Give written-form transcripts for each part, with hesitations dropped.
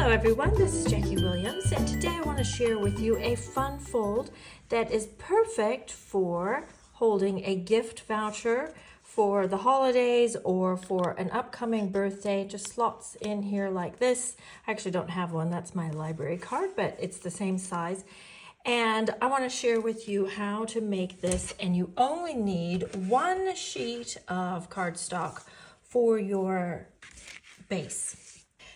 Hello everyone, this is Jackie Williams, and today I want to share with you a fun fold that is perfect for holding a gift voucher for the holidays or for an upcoming birthday. Just slots in here like this. I actually don't have one, that's my library card, but it's the same size. And I want to share with you how to make this, and you only need one sheet of cardstock for your base.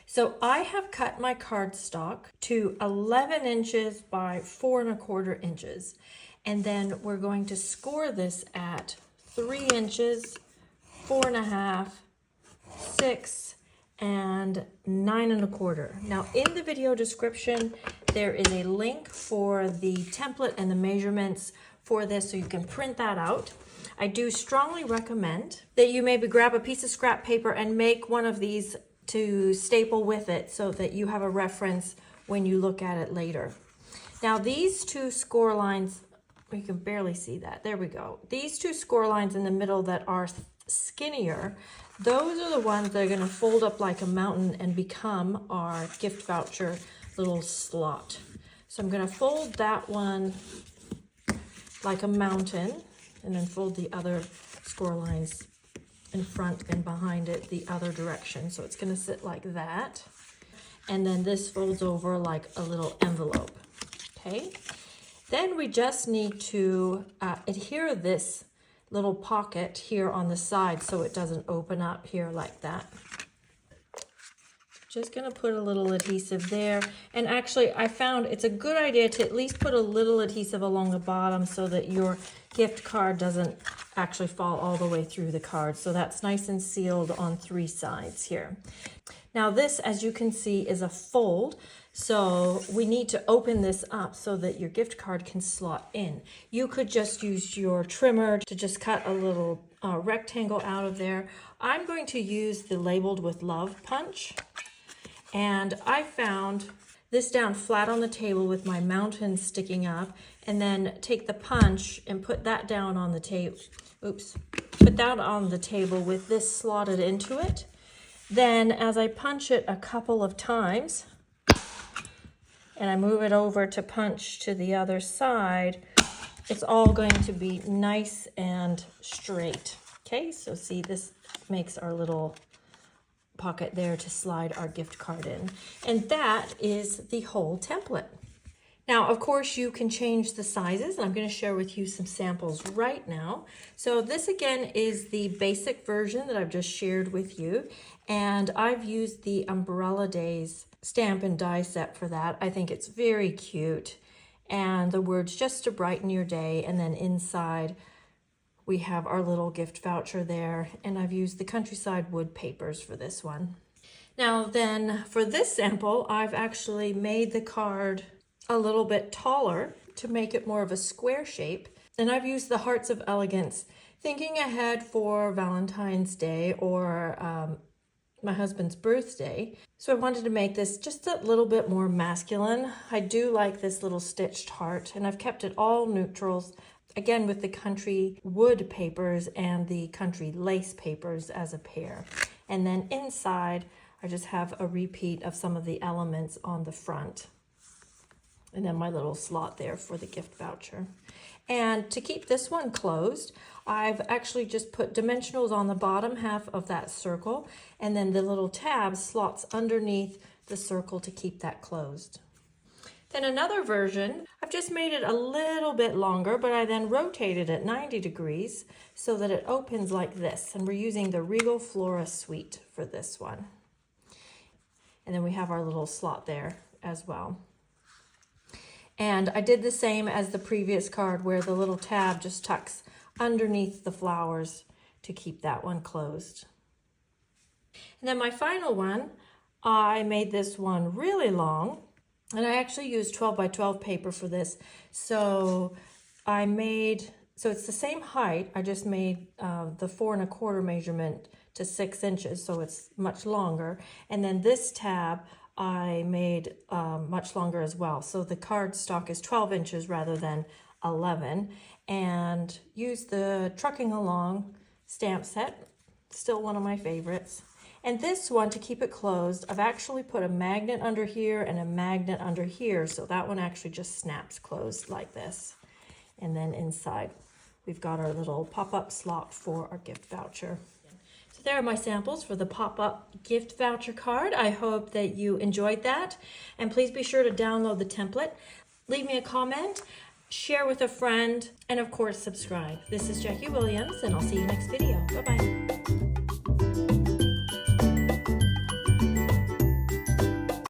So I have cut my cardstock to 11 inches by 4¼ inches. And then we're going to score this at 3 inches, 4½, 6, and 9¼ Now in the video description, there is a link for the template and the measurements for this, so you can print that out. I do strongly recommend that you maybe grab a piece of scrap paper and make one of these to staple with it so that you have a reference when you look at it later. Now these two score lines, you can barely see that, there we go. These two score lines in the middle that are skinnier, those are the ones that are going to fold up like a mountain and become our gift voucher little slot. So I'm going to fold that one like a mountain and then fold the other score lines in front and behind it the other direction. So it's going to sit like that. And then this folds over like a little envelope. Okay. Then we just need to adhere this little pocket here on the side so it doesn't open up here like that. Just going to put a little adhesive there. And actually I found it's a good idea to at least put a little adhesive along the bottom so that your gift card doesn't actually fall all the way through the card. So that's nice and sealed on 3 sides here. Now this, as you can see, is a fold. So we need to open this up so that your gift card can slot in. You could just use your trimmer to just cut a little rectangle out of there. I'm going to use the Labeled with Love punch. And I found this down flat on the table with my mountain sticking up, and then take the punch and put that down on the table. Put that on the table with this slotted into it. Then as I punch it a couple of times, and I move it over to punch to the other side, it's all going to be nice and straight. Okay, so see, this makes our little pocket there to slide our gift card in. And that is the whole template. Now, of course, you can change the sizes. I'm going to share with you some samples right now. So this again is the basic version that I've just shared with you. And I've used the Umbrella Days stamp and die set for that. I think it's very cute. And the words just to brighten your day. And then inside we have our little gift voucher there. And I've used the Countryside wood papers for this one. Now then for this sample, I've actually made the card a little bit taller to make it more of a square shape. And I've used the Hearts of Elegance, thinking ahead for Valentine's Day or my husband's birthday. So I wanted to make this just a little bit more masculine. I do like this little stitched heart, and I've kept it all neutrals, again with the country wood papers and the country lace papers as a pair. And then inside, I just have a repeat of some of the elements on the front. And then my little slot there for the gift voucher. And to keep this one closed, I've actually just put dimensionals on the bottom half of that circle, and then the little tab slots underneath the circle to keep that closed. Then another version, I've just made it a little bit longer, but I then rotated it 90 degrees so that it opens like this. And we're using the Regal Flora Suite for this one. And then we have our little slot there as well. And I did the same as the previous card where the little tab just tucks underneath the flowers to keep that one closed. And then my final one, I made this one really long, and I actually used 12 by 12 paper for this. So it's the same height, I just made the 4¼ measurement to 6 inches, so it's much longer. And then this tab, I made much longer as well. So the cardstock is 12 inches rather than 11, and use the Trucking Along stamp set Still one of my favorites. And this one, to keep it closed, I've actually put a magnet under here and a magnet under here, so that one actually just snaps closed like this. And then inside, we've got our little pop-up slot for our gift voucher. So there are my samples for the pop-up gift voucher card. I hope that you enjoyed that. And please be sure to download the template. Leave me a comment, share with a friend, and of course subscribe. This is Jackie Williams, and I'll see you next video. Bye-bye.